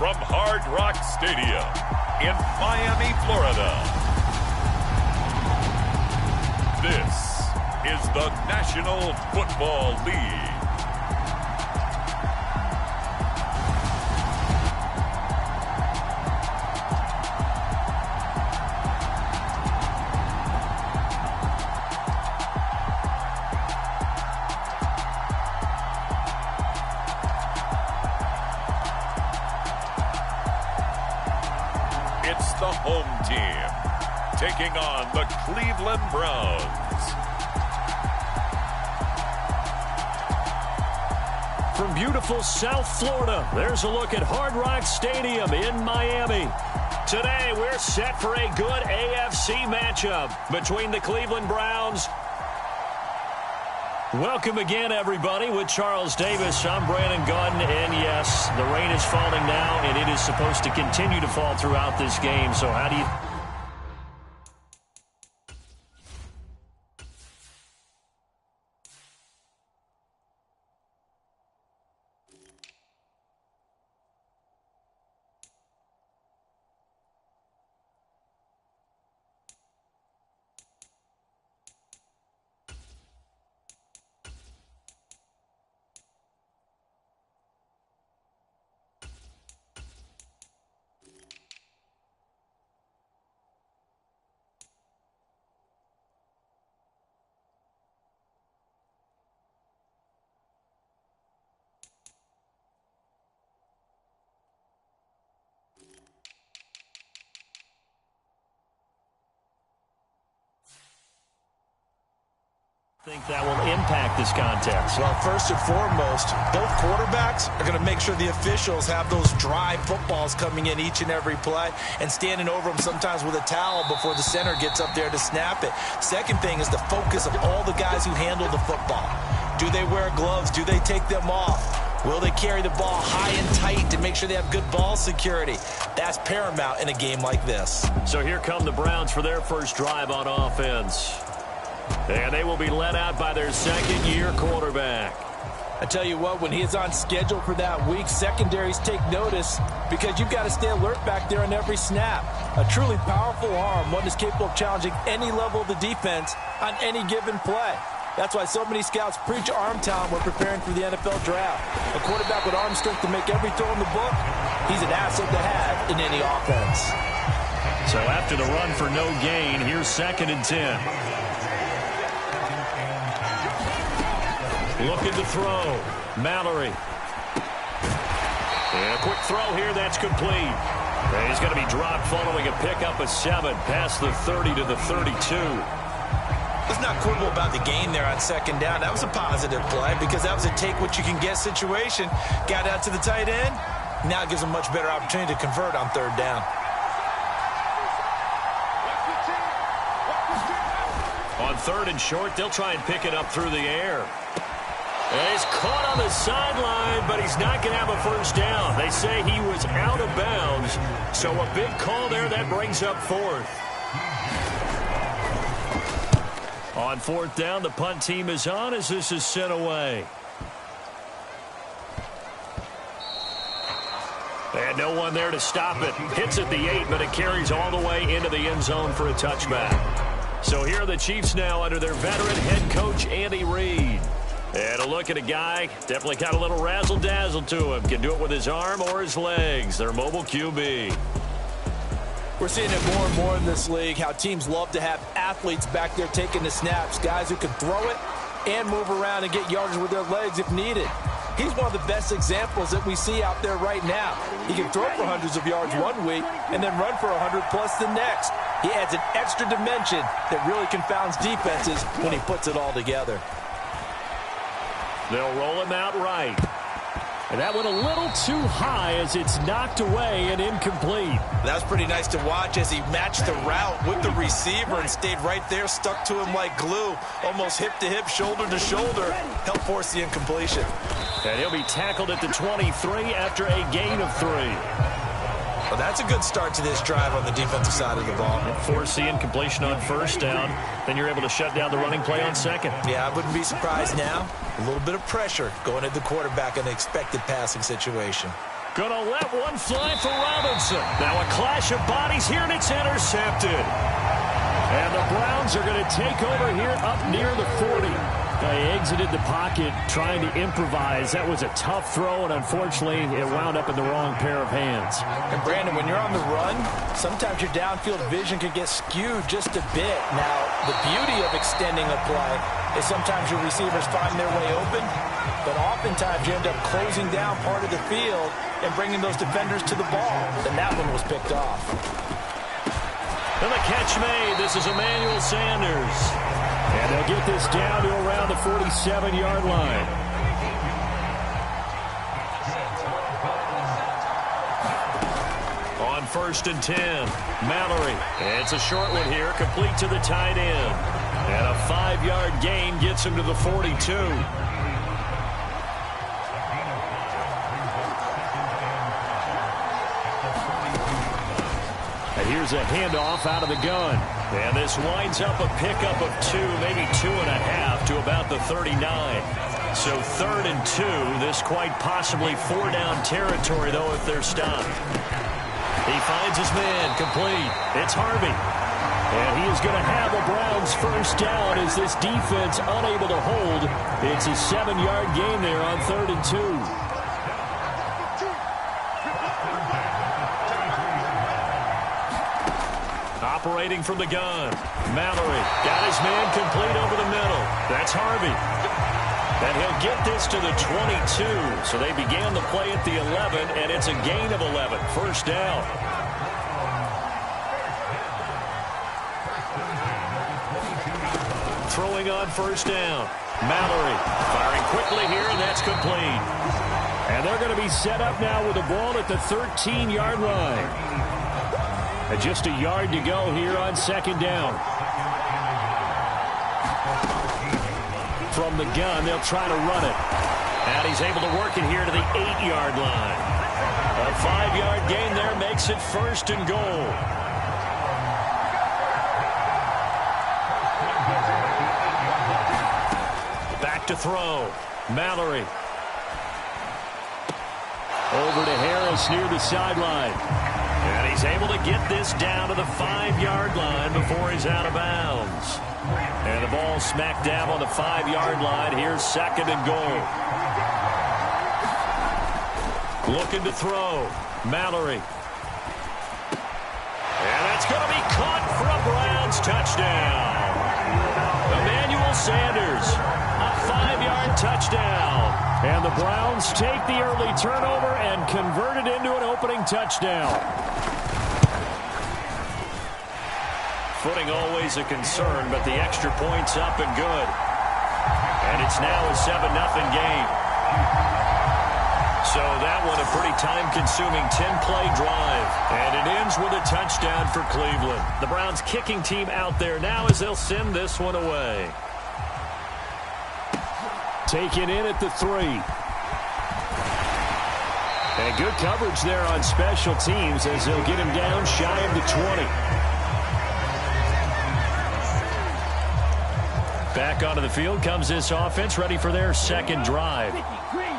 from Hard Rock Stadium in Miami, Florida. This is the National Football League. It's the home team taking on the Cleveland Browns. From beautiful South Florida, there's a look at Hard Rock Stadium in Miami. Today, we're set for a good AFC matchup between the Cleveland Browns. Welcome again, everybody. With Charles Davis, I'm Brandon Gunn, and yes, the rain is falling now, and it is supposed to continue to fall throughout this game. So how do you... think that will impact this contest? Well, first and foremost, both quarterbacks are going to make sure the officials have those dry footballs coming in each and every play and standing over them sometimes with a towel before the center gets up there to snap it. Second thing is the focus of all the guys who handle the football. Do they wear gloves? Do they take them off? Will they carry the ball high and tight to make sure they have good ball security? That's paramount in a game like this. So here come the Browns for their first drive on offense. And they will be led out by their second-year quarterback. I tell you what, when he is on schedule for that week, secondaries take notice because you've got to stay alert back there on every snap. A truly powerful arm, one is capable of challenging any level of the defense on any given play. That's why so many scouts preach arm talent when preparing for the NFL draft. A quarterback with arm strength to make every throw in the book, he's an asset to have in any offense. So after the run for no gain, here's 2nd and 10. Looking to throw. Mallory. And a quick throw here. That's complete. And he's going to be dropped following a pickup of 7 past the 30 to the 32. Let's not quibble about the gain there on 2nd down. That was a positive play because that was a take-what-you-can-get situation. Got out to the tight end. Now it gives him a much better opportunity to convert on 3rd down. On 3rd and short, they'll try and pick it up through the air. And he's caught on the sideline, but he's not going to have a first down. They say he was out of bounds, so a big call there that brings up 4th. On 4th down, the punt team is on as this is sent away. And no one there to stop it. Hits at the 8, but it carries all the way into the end zone for a touchback. So here are the Chiefs now under their veteran head coach, Andy Reid. And a look at a guy, definitely got a little razzle-dazzle to him. Can do it with his arm or his legs. Their mobile QB. We're seeing it more and more in this league, how teams love to have athletes back there taking the snaps, guys who can throw it and move around and get yardage with their legs if needed. He's one of the best examples that we see out there right now. He can throw for hundreds of yards one week and then run for 100+ the next. He adds an extra dimension that really confounds defenses when he puts it all together. They'll roll him out right. And that went a little too high as it's knocked away and incomplete. That was pretty nice to watch as he matched the route with the receiver and stayed right there, stuck to him like glue, almost hip to hip, shoulder to shoulder, helped force the incompletion. And he'll be tackled at the 23 after a gain of 3. Well, that's a good start to this drive on the defensive side of the ball. Forcing completion on first down. Then you're able to shut down the running play on second. Yeah, I wouldn't be surprised now. A little bit of pressure going at the quarterback in an expected passing situation. Gonna let one fly for Robinson. Now a clash of bodies here, and it's intercepted. And the Browns are going to take over here up near the 40. They exited the pocket trying to improvise. That was a tough throw, and unfortunately, it wound up in the wrong pair of hands. And Brandon, when you're on the run, sometimes your downfield vision can get skewed just a bit. Now, the beauty of extending a play is sometimes your receivers find their way open, but oftentimes you end up closing down part of the field and bringing those defenders to the ball. And that one was picked off. And the catch made. This is Emmanuel Sanders. And they'll get this down to around the 47-yard line. On 1st and 10, Mallory. It's a short one here, complete to the tight end. And a 5-yard gain gets him to the 42. And here's a handoff out of the gun. And this winds up a pickup of 2, maybe 2.5 to about the 39. So 3rd and 2. This quite possibly 4-down territory, though, if they're stopped. He finds his man complete. It's Harvey. And he is going to have the Browns first down as this defense unable to hold. It's a 7-yard gain there on 3rd and 2. Operating from the gun. Mallory got his man complete over the middle. That's Harvey. And he'll get this to the 22. So they began the play at the 11, and it's a gain of 11. First down. Throwing on first down. Mallory firing quickly here, and that's complete. And they're going to be set up now with the ball at the 13-yard line. And just a yard to go here on 2nd down. From the gun, they'll try to run it. And he's able to work it here to the 8-yard line. A 5-yard gain there makes it 1st and goal. Back to throw. Mallory. Over to Harris near the sideline. And he's able to get this down to the 5-yard line before he's out of bounds. And the ball smack dab on the 5-yard line. Here's 2nd and goal. Looking to throw. Mallory. And that's going to be caught for a Browns touchdown. Emmanuel Sanders, a 5-yard touchdown. And the Browns take the early turnover and convert it into an opening touchdown. Footing always a concern, but the extra point's up and good. And it's now a 7-0 game. So that one a pretty time-consuming 10-play drive. And it ends with a touchdown for Cleveland. The Browns kicking team out there now as they'll send this one away. Taken in at the 3. And good coverage there on special teams as they'll get him down shy of the 20. Back onto the field comes this offense, ready for their 2nd drive.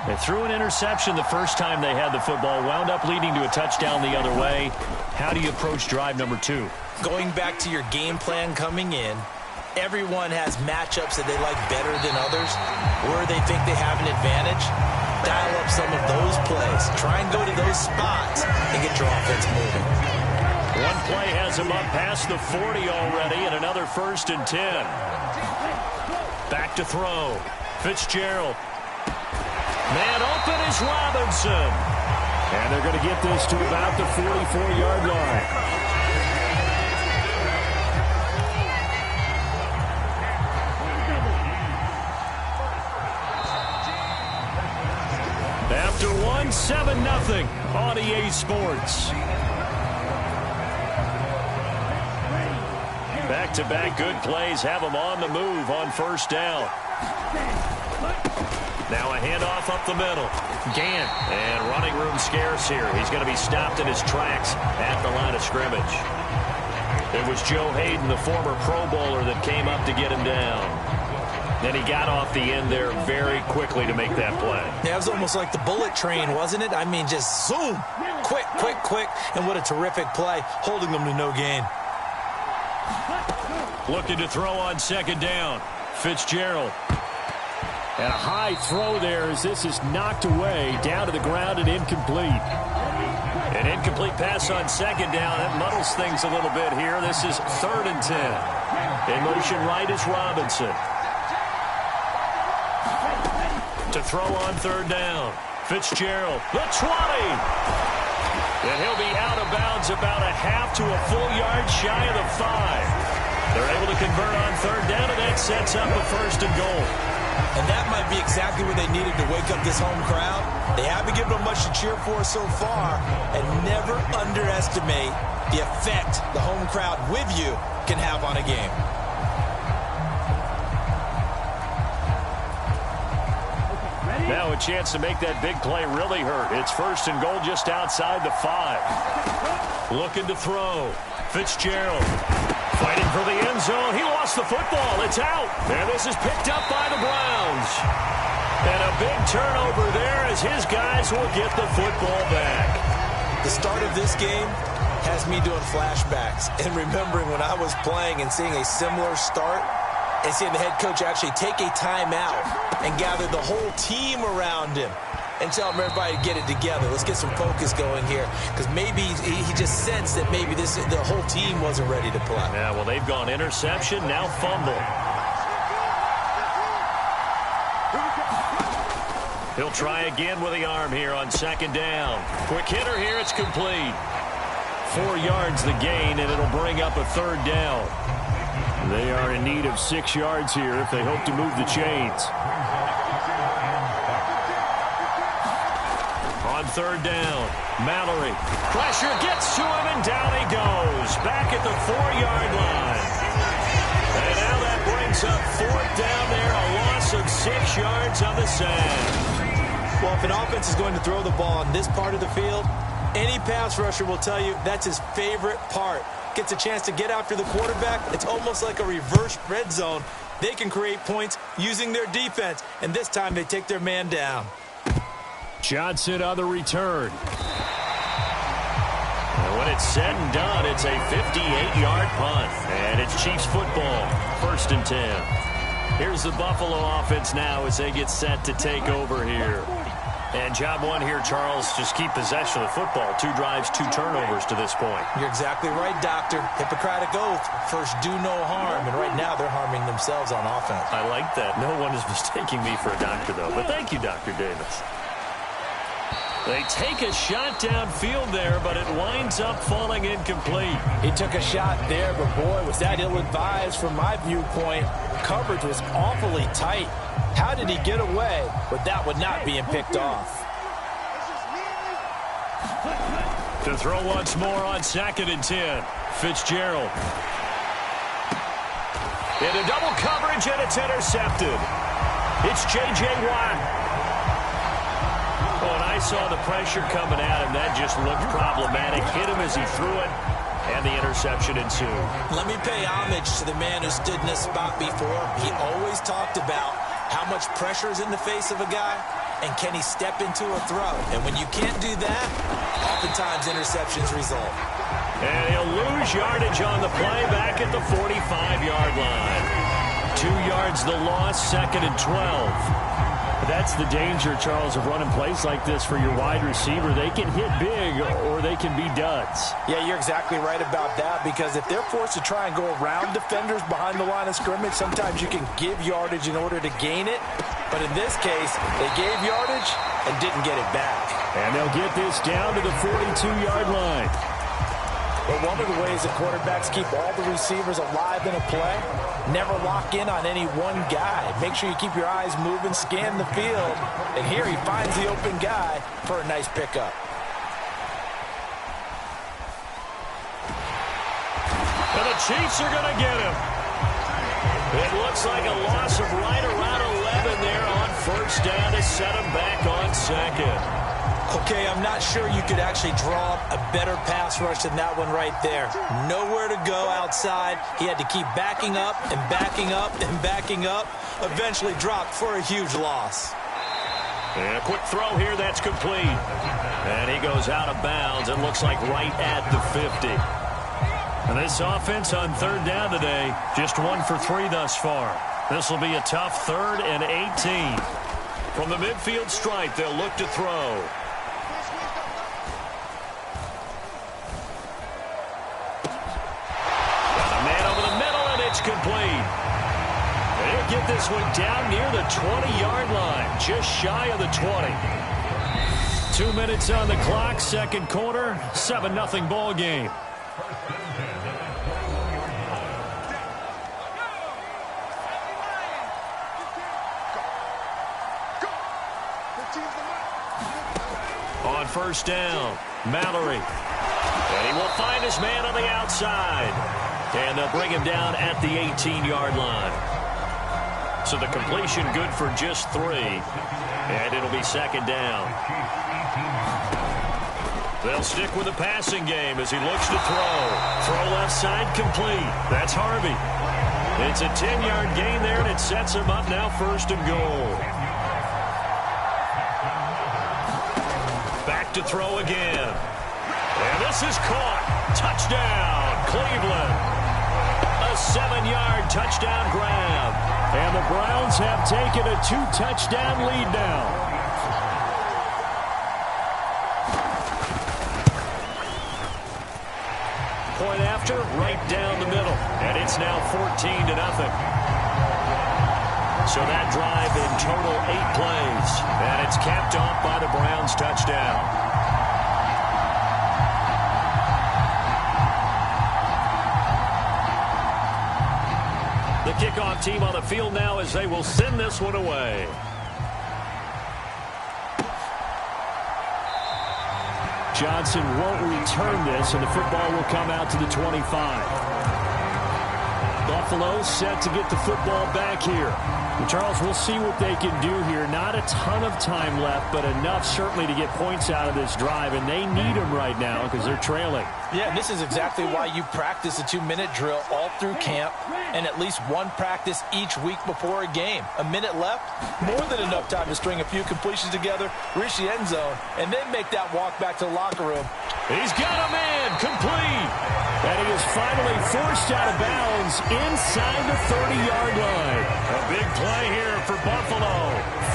They threw an interception the first time they had the football, wound up leading to a touchdown the other way. How do you approach drive number 2? Going back to your game plan coming in, everyone has matchups that they like better than others, where they think they have an advantage. Dial up some of those plays. Try and go to those spots and get your offense moving. One play has him up past the 40 already, and another 1st and 10. Back to throw. Fitzgerald. Man open is Robinson. And they're going to get this to about the 44-yard line. After 7-0 on EA Sports. Back-to-back good plays have them on the move on first down. Now a handoff up the middle. Gant, and running room scarce here. He's going to be stopped in his tracks at the line of scrimmage. It was Joe Hayden, the former Pro Bowler, that came up to get him down. And he got off the end there very quickly to make that play. Yeah, it was almost like the bullet train, wasn't it? I mean, just zoom. Quick, quick, quick. And what a terrific play, holding them to no gain. Looking to throw on second down. Fitzgerald. And a high throw there as this is knocked away, down to the ground and incomplete. An incomplete pass on second down. That muddles things a little bit here. This is 3rd and 10. In motion right is Robinson. To throw on 3rd down. Fitzgerald, the 20. And he'll be out of bounds about a half to a full yard shy of the 5. They're able to convert on 3rd down, and that sets up a 1st and goal. And that might be exactly what they needed to wake up this home crowd. They haven't given them much to cheer for so far, and never underestimate the effect the home crowd with you can have on a game. Now a chance to make that big play really hurt. It's 1st and goal just outside the 5. Looking to throw. Fitzgerald fighting for the end zone. He lost the football. It's out. And this is picked up by the Browns. And a big turnover there as his guys will get the football back. The start of this game has me doing flashbacks and remembering when I was playing and seeing a similar start and seeing the head coach actually take a timeout and gather the whole team around him and tell them everybody to get it together. Let's get some focus going here, because maybe he just sensed that maybe the whole team wasn't ready to play. Yeah, well, they've gone interception, now fumble. He'll try again with the arm here on 2nd down. Quick hitter here, it's complete. 4 yards the gain, and it'll bring up a 3rd down. They are in need of 6 yards here if they hope to move the chains. On 3rd down, Mallory. Pressure gets to him, and down he goes. Back at the 4-yard line. And now that brings up 4th down there, a loss of 6 yards on the sack. Well, if an offense is going to throw the ball on this part of the field, any pass rusher will tell you that's his favorite part. Gets a chance to get after the quarterback. It's almost like a reverse red zone. They can create points using their defense, and this time they take their man down. Johnson on the return. And when it's said and done, it's a 58-yard punt. And it's Chiefs football, 1st and 10. Here's the Buffalo offense now as they get set to take over here. And job 1 here, Charles, just keep possession of the football. 2 drives, 2 turnovers to this point. You're exactly right, Doctor. Hippocratic oath. First, do no harm. And right now, they're harming themselves on offense. I like that. No one is mistaking me for a doctor, though. But thank you, Dr. Davis. They take a shot downfield there, but it winds up falling incomplete. He took a shot there, but boy, was that ill-advised from my viewpoint. Coverage was awfully tight. How did he get away with that one not being picked off? To throw once more on 2nd and 10. Fitzgerald. Into double coverage, and it's intercepted. It's J.J. Watt. Oh, and I saw the pressure coming at him. That just looked problematic. Hit him as he threw it, and the interception ensued. Let me pay homage to the man who stood in this spot before. He always talked about how much pressure is in the face of a guy, and can he step into a throw? And when you can't do that, oftentimes interceptions result. And he'll lose yardage on the play back at the 45-yard line. 2 yards the loss, 2nd and 12. That's the danger, Charles, of running plays like this for your wide receiver. They can hit big or they can be duds. Yeah, you're exactly right about that, because if they're forced to try and go around defenders behind the line of scrimmage, sometimes you can give yardage in order to gain it. But in this case, they gave yardage and didn't get it back. And they'll get this down to the 42-yard line. But one of the ways that quarterbacks keep all the receivers alive in a play, never lock in on any one guy. Make sure you keep your eyes moving, scan the field. And here he finds the open guy for a nice pickup. And the Chiefs are going to get him. It looks like a loss of right around 11 there on 1st down to set him back on 2nd. Okay, I'm not sure you could actually draw up a better pass rush than that one right there. Nowhere to go outside. He had to keep backing up and backing up and backing up. Eventually dropped for a huge loss. And a quick throw here, that's complete. And he goes out of bounds. It looks like right at the 50. And this offense on third down today, just 1 for 3 thus far. This will be a tough 3rd and 18. From the midfield stripe, they'll look to throw. Got a man over the middle, and it's complete. They'll get this one down near the 20-yard line, just shy of the 20. 2 minutes on the clock, second quarter, 7-0 ball game. On first down, Mallory. And he will find his man on the outside. And they'll bring him down at the 18-yard line. So the completion good for just 3. And it'll be second down. They'll stick with the passing game as he looks to throw. Throw left side complete. That's Harvey. It's a 10-yard gain there, and it sets him up now 1st and goal. Back to throw again. And this is caught. Touchdown, Cleveland. A 7-yard touchdown grab. And the Browns have taken a 2-touchdown lead now. Point after, right down the middle. And it's now 14-0. So that drive in total 8 plays. And it's capped off by the Browns touchdown. The kickoff team on the field now as they will send this one away. Johnson won't return this, and the football will come out to the 25. Buffalo set to get the football back here. And Charles, we'll see what they can do here. Not a ton of time left, but enough certainly to get points out of this drive, and they need them right now because they're trailing. Yeah, and this is exactly why you practice a 2-minute drill all through camp and at least one practice each week before a game. A minute left, more than enough time to string a few completions together, reach the end zone, and then make that walk back to the locker room. He's got a man, complete. And he is finally forced out of bounds inside the 30-yard line. A big play here for Buffalo.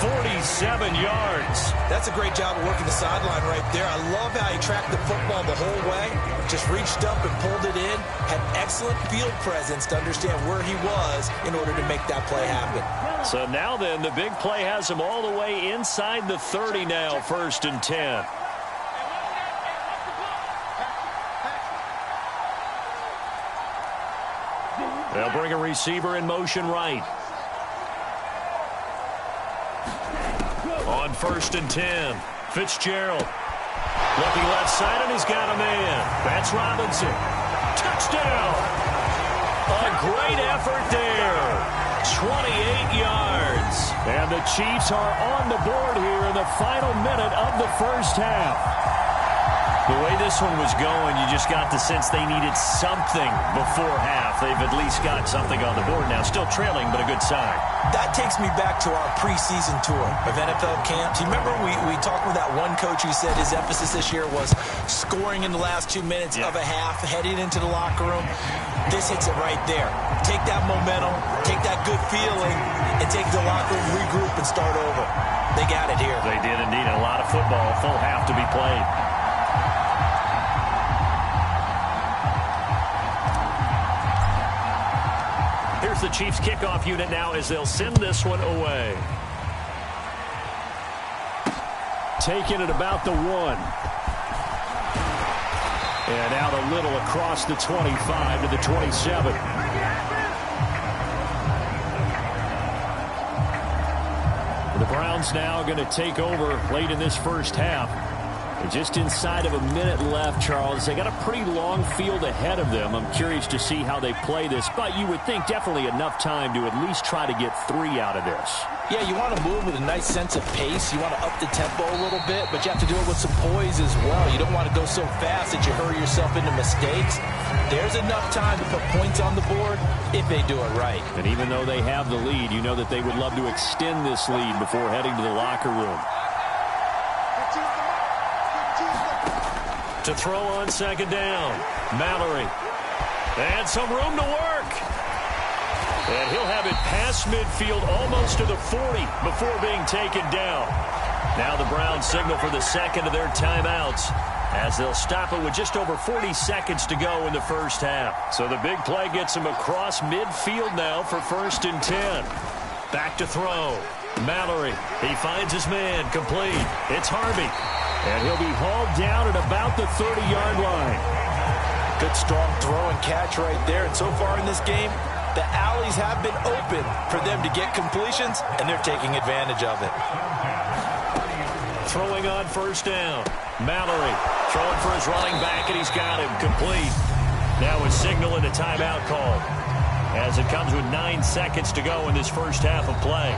47 yards. That's a great job of working the sideline right there. I love how he tracked the football the whole way. Just reached up and pulled it in. Had excellent field presence to understand where he was in order to make that play happen. So now then, the big play has him all the way inside the 30 now, 1st and 10. They'll bring a receiver in motion right. On 1st and 10, Fitzgerald. Looking left side, and he's got a man. That's Robinson. Touchdown! A great effort there. 28 yards. And the Chiefs are on the board here in the final minute of the first half. The way this one was going, you just got the sense they needed something before half. They've at least got something on the board now. Still trailing, but a good sign. That takes me back to our preseason tour of NFL camps. You remember we talked with that one coach who said his emphasis this year was scoring in the last 2 minutes of a half, heading into the locker room. This hits it right there. Take that momentum, take that good feeling, and take the locker room, regroup, and start over. They got it here. They did indeed. A lot of football, full half to be played. Here's the Chiefs kickoff unit now as they'll send this one away. Taking it about the 1. And out a little across the 25 to the 27. The Browns now going to take over late in this first half. Just inside of a minute left, Charles. They got a pretty long field ahead of them. I'm curious to see how they play this, but you would think definitely enough time to at least try to get 3 out of this. Yeah, you want to move with a nice sense of pace. You want to up the tempo a little bit, but you have to do it with some poise as well. You don't want to go so fast that you hurry yourself into mistakes. There's enough time to put points on the board if they do it right. And even though they have the lead, you know that they would love to extend this lead before heading to the locker room. To throw on second down, Mallory. And some room to work. And he'll have it past midfield almost to the 40 before being taken down. Now the Browns signal for the second of their timeouts as they'll stop it with just over 40 seconds to go in the first half. So the big play gets him across midfield now for 1st and 10. Back to throw. Mallory. He finds his man. Complete. It's Harvey. And he'll be hauled down at about the 30-yard line. Good strong throw and catch right there. And so far in this game, the alleys have been open for them to get completions, and they're taking advantage of it. Throwing on 1st down. Mallory throwing for his running back, and he's got him. Complete. Now a signal and a timeout called as it comes with 9 seconds to go in this first half of play.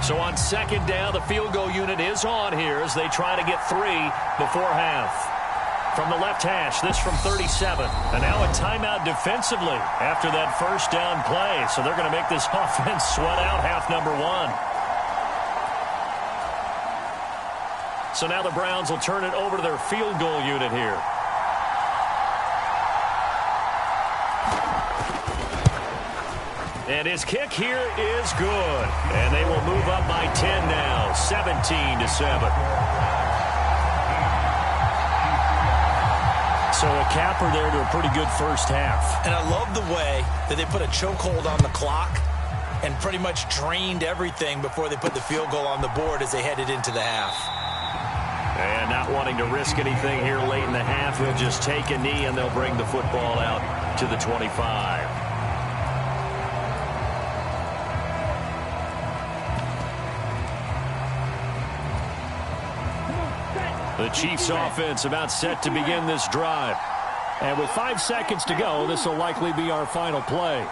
So on 2nd down, the field goal unit is on here as they try to get 3 before half. From the left hash, this from 37. And now a timeout defensively after that 1st down play. So they're going to make this offense sweat out half number 1. So now the Browns will turn it over to their field goal unit here. And his kick here is good. And they will move up by 10 now, 17-7. So a capper there to a pretty good first half. And I love the way that they put a chokehold on the clock and pretty much drained everything before they put the field goal on the board as they headed into the half. And not wanting to risk anything here late in the half, he'll just take a knee and they'll bring the football out to the 25. The Chiefs offense about set to begin this drive. And with 5 seconds to go, this will likely be our final play.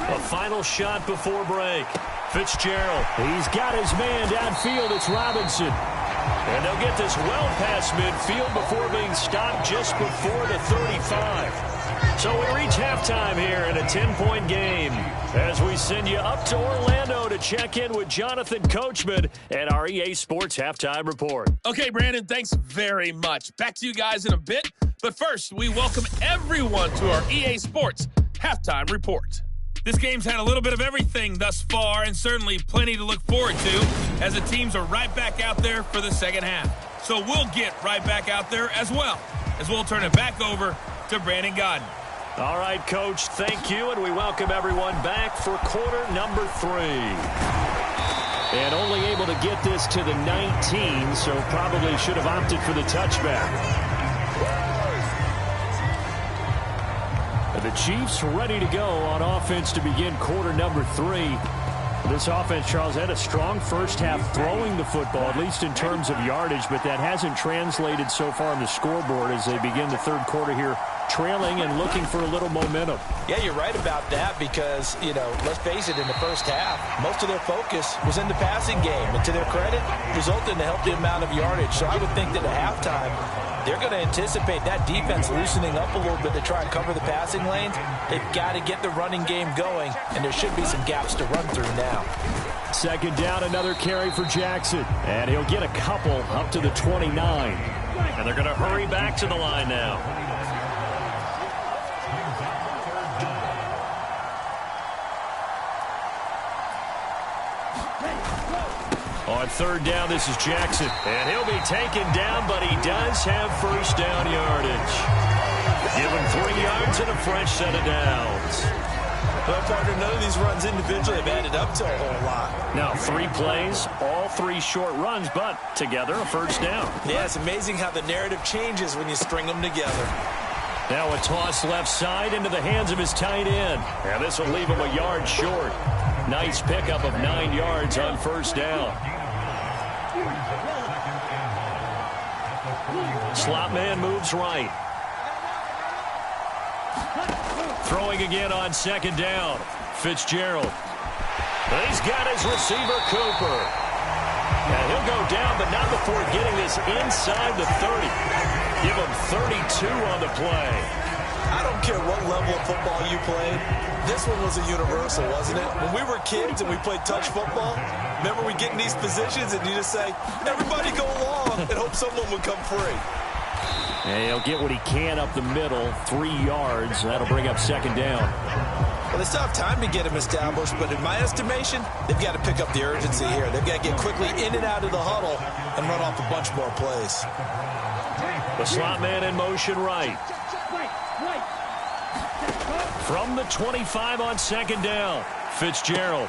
A final shot before break. Fitzgerald, he's got his man downfield. It's Robinson. And they'll get this well past midfield before being stopped just before the 35. So we reach halftime here in a 10-point game as we send you up to Orlando to check in with Jonathan Coachman and our EA Sports Halftime Report. Okay, Brandon, thanks very much. Back to you guys in a bit. But first, we welcome everyone to our EA Sports Halftime Report. This game's had a little bit of everything thus far, and certainly plenty to look forward to as the teams are right back out there for the second half. So we'll get right back out there as well, as we'll turn it back over to Brandon Godden. All right, Coach, thank you, and we welcome everyone back for quarter number 3. And only able to get this to the 19, so probably should have opted for the touchback. The Chiefs ready to go on offense to begin quarter number 3. This offense, Charles, had a strong first half throwing the football, at least in terms of yardage, but that hasn't translated so far on the scoreboard as they begin the third quarter here, trailing and looking for a little momentum. Yeah, you're right about that because, let's face it, in the first half, most of their focus was in the passing game. And to their credit, resulted in a healthy amount of yardage. So I would think that at halftime, they're going to anticipate that defense loosening up a little bit to try and cover the passing lanes. They've got to get the running game going, and there should be some gaps to run through now. Second down, another carry for Jackson. And he'll get a couple up to the 29. And they're going to hurry back to the line now. On third down, this is Jackson. And he'll be taken down, but he does have first down yardage. Give him 3 yards and a fresh set of downs. Well, partner, none of these runs individually have added up to a whole lot. Now, 3 plays, all 3 short runs, but together a first down. Yeah, it's amazing how the narrative changes when you string them together. Now a toss left side into the hands of his tight end. And this will leave him a yard short. Nice pickup of 9 yards on first down. Slot man moves right. Throwing again on second down. Fitzgerald. He's got his receiver, Cooper. And he'll go down, but not before getting this inside the 30. Give him 32 on the play. I don't care what level of football you played. This one was a universal, wasn't it? When we were kids and we played touch football, remember we get in these positions and you just say, everybody go along and hope someone would come free. And he'll get what he can up the middle, 3 yards. That'll bring up second down. Well, they still have time to get him established, but in my estimation, they've got to pick up the urgency here. They've got to get quickly in and out of the huddle and run off a bunch more plays. The slot man in motion right. From the 25 on second down, Fitzgerald.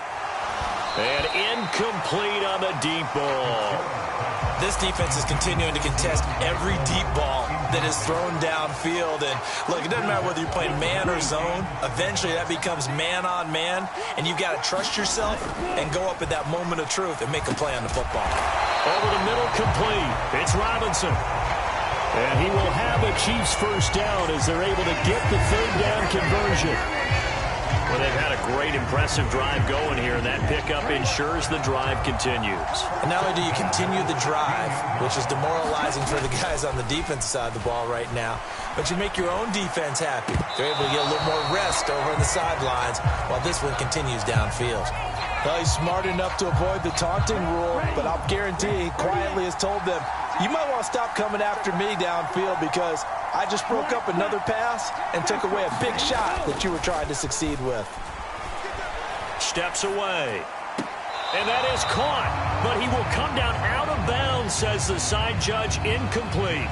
And incomplete on the deep ball. This defense is continuing to contest every deep ball that is thrown downfield. And look, it doesn't matter whether you're playing man or zone. Eventually that becomes man on man, and you've got to trust yourself and go up at that moment of truth and make a play on the football. Over the middle, complete. It's Robinson. And he will have the Chiefs first down as they're able to get the third down conversion. Well, they've had a great, impressive drive going here, and that pickup ensures the drive continues. And not only do you continue the drive, which is demoralizing for the guys on the defensive side of the ball right now, but you make your own defense happy. They're able to get a little more rest over on the sidelines while this one continues downfield. Well, he's smart enough to avoid the taunting rule, but I'll guarantee he quietly has told them, you might want to stop coming after me downfield because I just broke up another pass and took away a big shot that you were trying to succeed with. Steps away. And that is caught, but he will come down out of bounds, says the side judge, incomplete.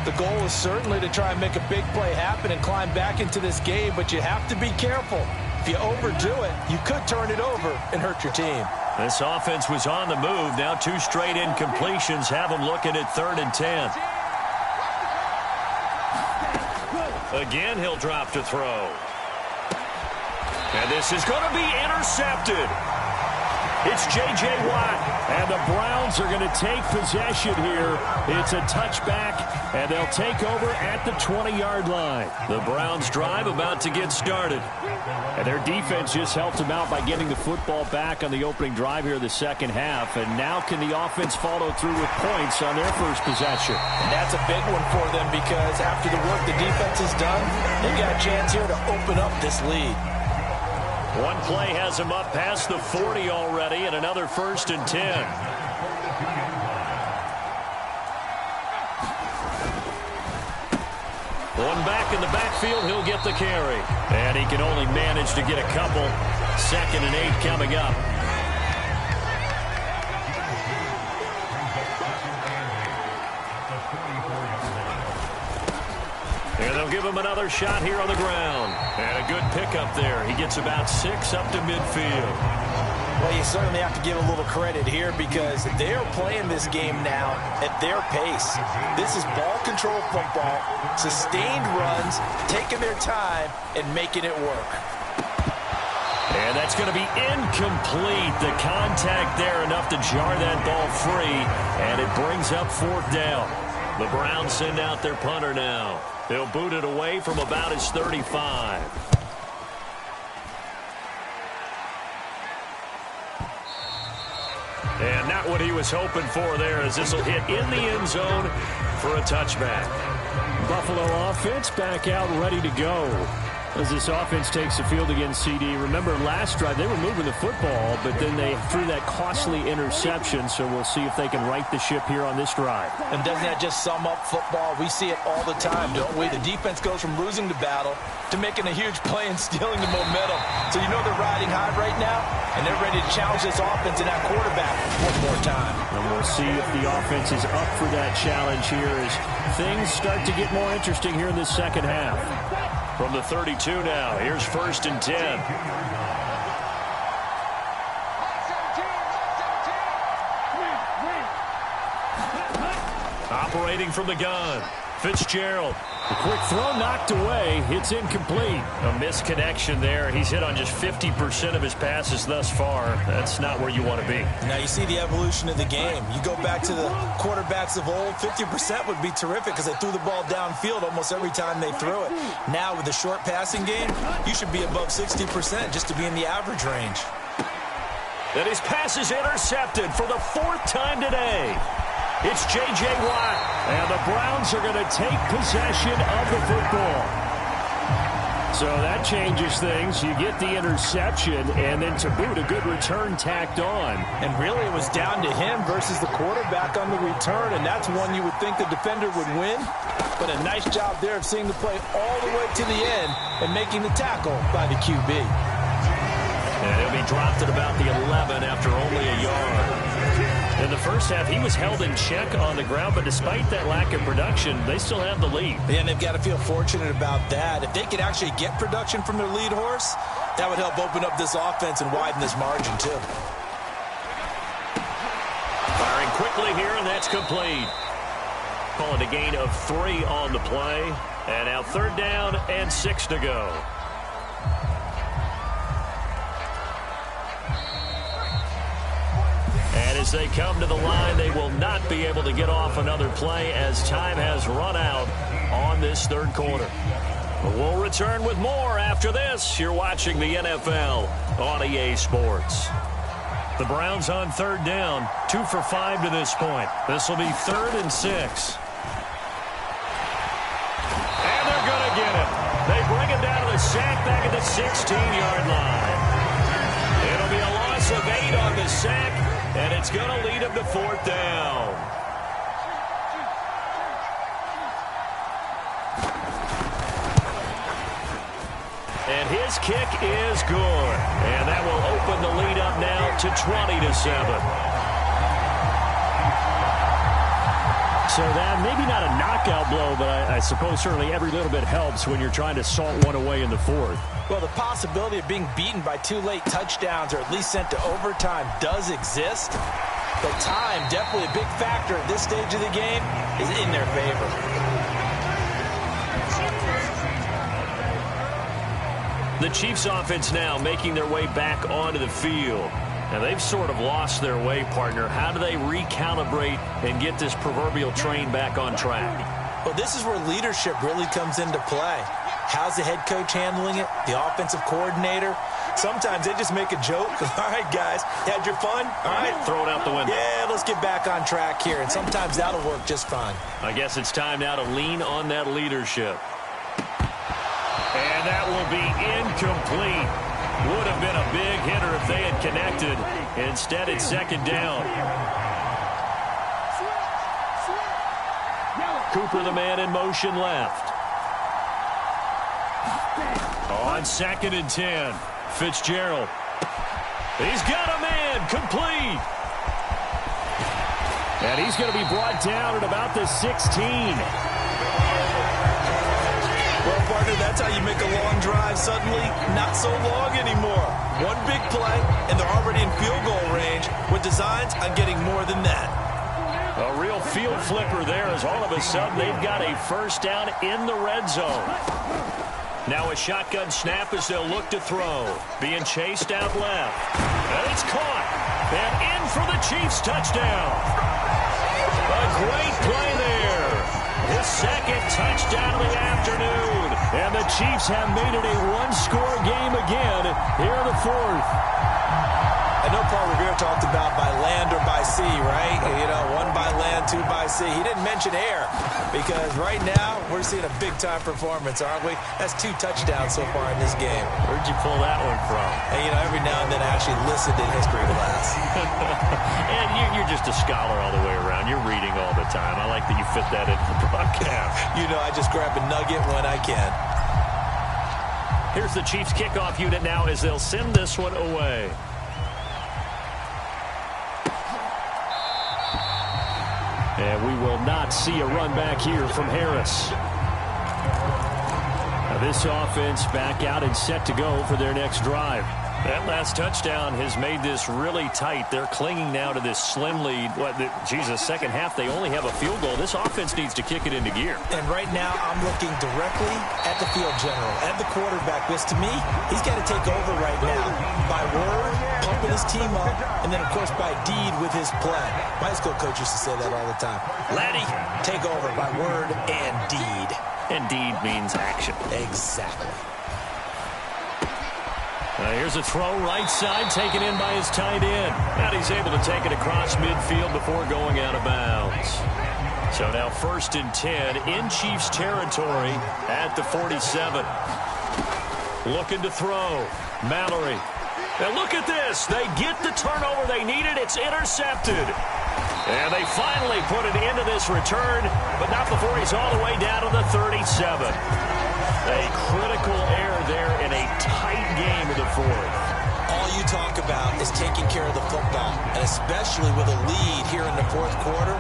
The goal is certainly to try and make a big play happen and climb back into this game, but you have to be careful. If you overdo it, you could turn it over and hurt your team. This offense was on the move. Now 2 straight incompletions have them looking at 3rd and 10. Again, he'll drop to throw. And this is going to be intercepted. It's J.J. Watt, and the Browns are going to take possession here. It's a touchback, and they'll take over at the 20-yard line. The Browns' drive about to get started. And their defense just helped them out by getting the football back on the opening drive here the second half. And now can the offense follow through with points on their first possession? And that's a big one for them because after the work the defense has done, they've got a chance here to open up this lead. One play has him up past the 40 already, and another 1st and 10. One back in the backfield, he'll get the carry. And he can only manage to get a couple. 2nd and 8 coming up. And they'll give him another shot here on the ground. And a good pickup there. He gets about 6 up to midfield. Well, you certainly have to give a little credit here because they're playing this game now at their pace. This is ball control football, sustained runs, taking their time, and making it work. And that's going to be incomplete. The contact there enough to jar that ball free, and it brings up 4th down. The Browns send out their punter now. They'll boot it away from about his 35. And not what he was hoping for there, as this will hit in the end zone for a touchback. Buffalo offense back out ready to go as this offense takes the field against CD. Remember last drive they were moving the football, but then they threw that costly interception, so we'll see if they can right the ship here on this drive. And doesn't that just sum up football? We see it all the time, don't we? The defense goes from losing the battle to making a huge play and stealing the momentum. So you know they're riding high right now, and they're ready to challenge this offense and that quarterback one more time. And we'll see if the offense is up for that challenge here as things start to get more interesting here in this second half. From the 32 now, here's 1st and 10. Operating from the gun. Fitzgerald. The quick throw knocked away. It's incomplete. A misconnection there. He's hit on just 50% of his passes thus far. That's not where you want to be. Now you see the evolution of the game. You go back to the quarterbacks of old, 50% would be terrific because they threw the ball downfield almost every time they threw it. Now with the short passing game, you should be above 60% just to be in the average range. And his pass is intercepted for the 4th time today. It's J.J. Watt, and the Browns are going to take possession of the football. So that changes things. You get the interception, and then to boot, a good return tacked on. And really it was down to him versus the quarterback on the return, and that's one you would think the defender would win. But a nice job there of seeing the play all the way to the end and making the tackle by the QB. And he'll be dropped at about the 11 after only a yard. In the first half, he was held in check on the ground, but despite that lack of production, they still have the lead. Yeah, and they've got to feel fortunate about that. If they could actually get production from their lead horse, that would help open up this offense and widen this margin, too. Firing quickly here, and that's complete. Calling a gain of 3 on the play. And now 3rd down and 6 to go. And as they come to the line, they will not be able to get off another play as time has run out on this 3rd quarter. But we'll return with more after this. You're watching the NFL on EA Sports. The Browns on 3rd down, 2 for 5 to this point. This will be 3rd and 6. And they're going to get it. They bring him down to the sack back at the 16-yard line. It'll be a loss of 8 on the sack. And it's going to lead him to 4th down. And his kick is good. And that will open the lead up now to 20-7. So that maybe not a knockout blow, but I suppose certainly every little bit helps when you're trying to salt one away in the 4th. Well, the possibility of being beaten by 2 late touchdowns or at least sent to overtime does exist. But time, definitely a big factor at this stage of the game, is in their favor. The Chiefs offense now making their way back onto the field. And they've sort of lost their way, partner. How do they recalibrate and get this proverbial train back on track? Well, this is where leadership really comes into play. How's the head coach handling it? The offensive coordinator? Sometimes they just make a joke. All right, guys, had your fun? All right. Throw it out the window. Yeah, let's get back on track here. And sometimes that'll work just fine. I guess it's time now to lean on that leadership. And that will be incomplete. Would have been a big hitter if they had connected. Instead, it's 2nd down. Cooper, the man in motion left. On 2nd and 10, Fitzgerald. He's got a man, complete. And he's going to be brought down at about the 16. Well, partner, that's how you make a long drive suddenly not so long anymore. One big play, and they're already in field goal range with designs on getting more than that. A real field flipper there as all of a sudden they've got a 1st down in the red zone. Now a shotgun snap as they'll look to throw. Being chased out left. And it's caught. And in for the Chiefs touchdown. A great play there. His 2nd touchdown of the afternoon. And the Chiefs have made it a 1-score game again here in the 4th. I know Paul Revere talked about by land or by sea, right? You know, 1 by land, 2 by sea. He didn't mention air because right now we're seeing a big-time performance, aren't we? That's 2 touchdowns so far in this game. Where'd you pull that one from? And, you know, every now and then I actually listened in history class. And you're just a scholar all the way around. You're reading all the time. I like that you fit that into the broadcast. You know, I just grab a nugget when I can. Here's the Chiefs kickoff unit now as they'll send this one away. And we will not see a run back here from Harris. Now this offense back out and set to go for their next drive. That last touchdown has made this really tight. They're clinging now to this slim lead. Second half, they only have a field goal. This offense needs to kick it into gear. And right now, I'm looking directly at the field general, at the quarterback, because to me, he's got to take over right now. By word, pumping his team up, and then, of course, by deed with his play. My high school coach used to say that all the time. Laddie, take over by word and deed. And deed means action. Exactly. Here's a throw right side, taken in by his tight end. And he's able to take it across midfield before going out of bounds. So now 1st and 10 in Chiefs territory at the 47. Looking to throw. Mallory. Now look at this. They get the turnover they needed. It's intercepted. And they finally put an end to this return, but not before he's all the way down to the 37. A critical error there in a tight game of the 4th. All you talk about is taking care of the football, and especially with a lead here in the 4th quarter,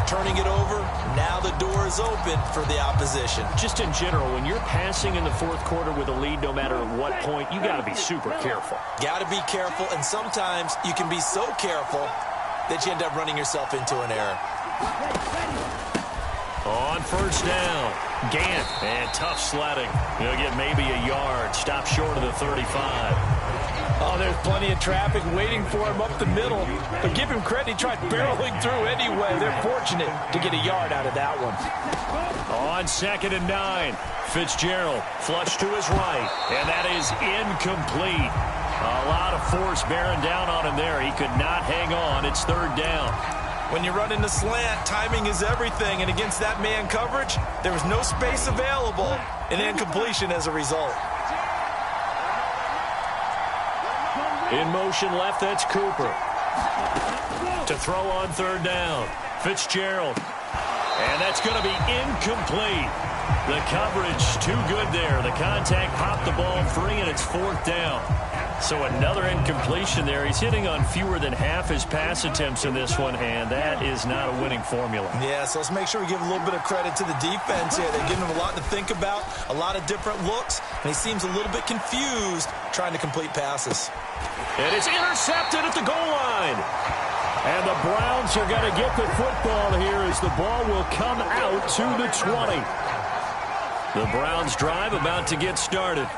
turning it over, now the door is open for the opposition. Just in general, when you're passing in the 4th quarter with a lead, no matter at what point, you got to be super careful. Got to be careful, and sometimes you can be so careful that you end up running yourself into an error. On 1st down, Gant, and tough sledding. He'll get maybe a yard, stop short of the 35. Oh, there's plenty of traffic waiting for him up the middle. But give him credit, he tried barreling through anyway. They're fortunate to get a yard out of that one. On 2nd and 9, Fitzgerald flush to his right, and that is incomplete. A lot of force bearing down on him there. He could not hang on. It's 3rd down. When you run in the slant, timing is everything, and against that man coverage, there was no space available, and incompletion as a result. In motion left, that's Cooper. To throw on 3rd down, Fitzgerald. And that's going to be incomplete. The coverage too good there. The contact popped the ball free, and it's 4th down. So another incompletion there. He's hitting on fewer than half his pass attempts in this one, and that is not a winning formula. Yeah, so let's make sure we give a little bit of credit to the defense here. They're giving him a lot to think about, a lot of different looks, and he seems a little bit confused trying to complete passes. And it's intercepted at the goal line. And the Browns are going to get the football here as the ball will come out to the 20. The Browns drive about to get started.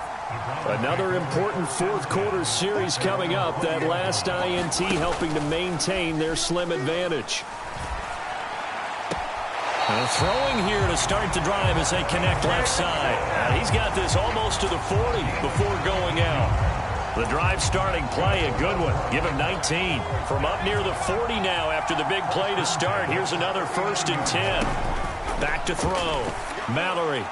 Another important 4th quarter series coming up. That last INT helping to maintain their slim advantage. And throwing here to start the drive as they connect left side. Now he's got this almost to the 40 before going out. The drive starting play, a good one. Give him 19. From up near the 40 now after the big play to start. Here's another 1st and 10. Back to throw. Mallory.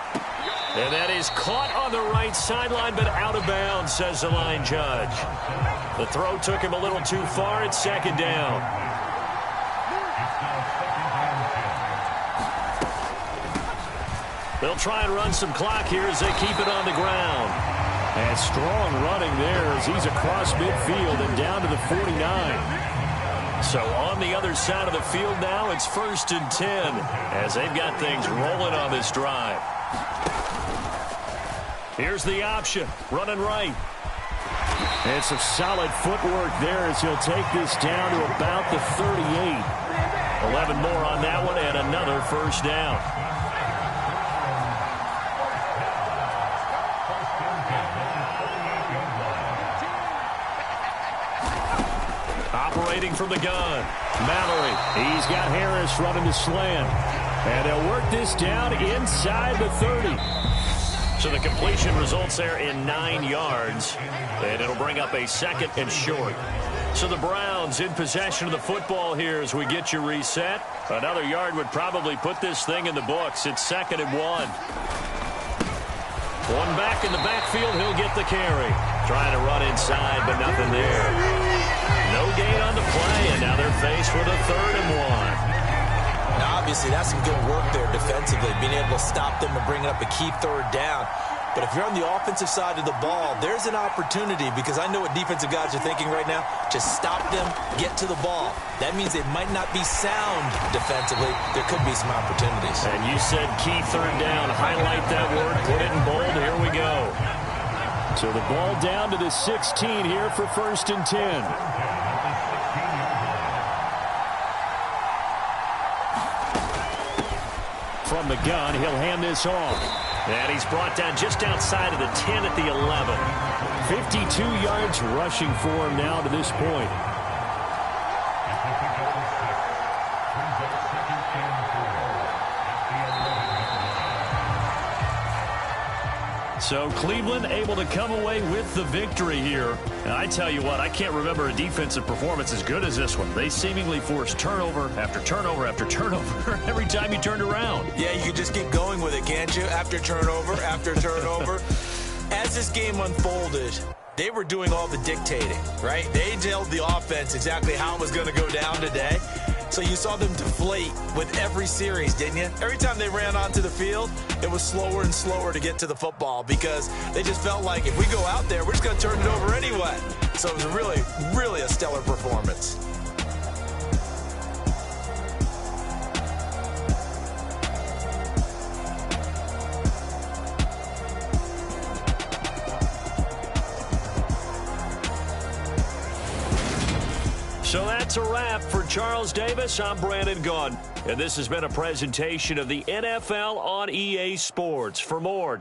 And that is caught on the right sideline, but out of bounds, says the line judge. The throw took him a little too far. It's 2nd down. They'll try and run some clock here as they keep it on the ground. And strong running there as he's across midfield and down to the 49. So on the other side of the field now, it's 1st and 10 as they've got things rolling on this drive. Here's the option, running right. And some solid footwork there as he'll take this down to about the 38. 11 more on that one and another 1st down. Operating from the gun, Mallory. He's got Harris running the slant. And they'll work this down inside the 30. So the completion results there in 9 yards, and it'll bring up a 2nd and short. So the Browns in possession of the football here as we get you reset. Another yard would probably put this thing in the books. It's 2nd and 1. One back in the backfield, he'll get the carry. Trying to run inside, but nothing there. No gain on the play, and now they're faced with a 3rd and 1. Now, obviously, that's some good work there defensively, being able to stop them and bring up a key 3rd down. But if you're on the offensive side of the ball, there's an opportunity because I know what defensive guys are thinking right now. Just stop them, get to the ball. That means they might not be sound defensively. There could be some opportunities. And you said key 3rd down. Highlight that word, put it in bold. Here we go. So the ball down to the 16 here for 1st and 10. From the gun, he'll hand this off. And he's brought down just outside of the 10 at the 11. 52 yards rushing for him now to this point. So Cleveland able to come away with the victory here. And I tell you what, I can't remember a defensive performance as good as this one. They seemingly forced turnover after turnover after turnover every time you turned around. Yeah, you can just keep going with it, can't you? After turnover, after turnover. As this game unfolded, they were doing all the dictating, right? They told the offense exactly how it was going to go down today. So you saw them deflate with every series, didn't you? Every time they ran onto the field, it was slower and slower to get to the football because they just felt like if we go out there, we're just going to turn it over anyway. So it was really, really a stellar performance. So that's a wrap for Charles Davis. I'm Brandon Gunn. And this has been a presentation of the NFL on EA Sports. For more,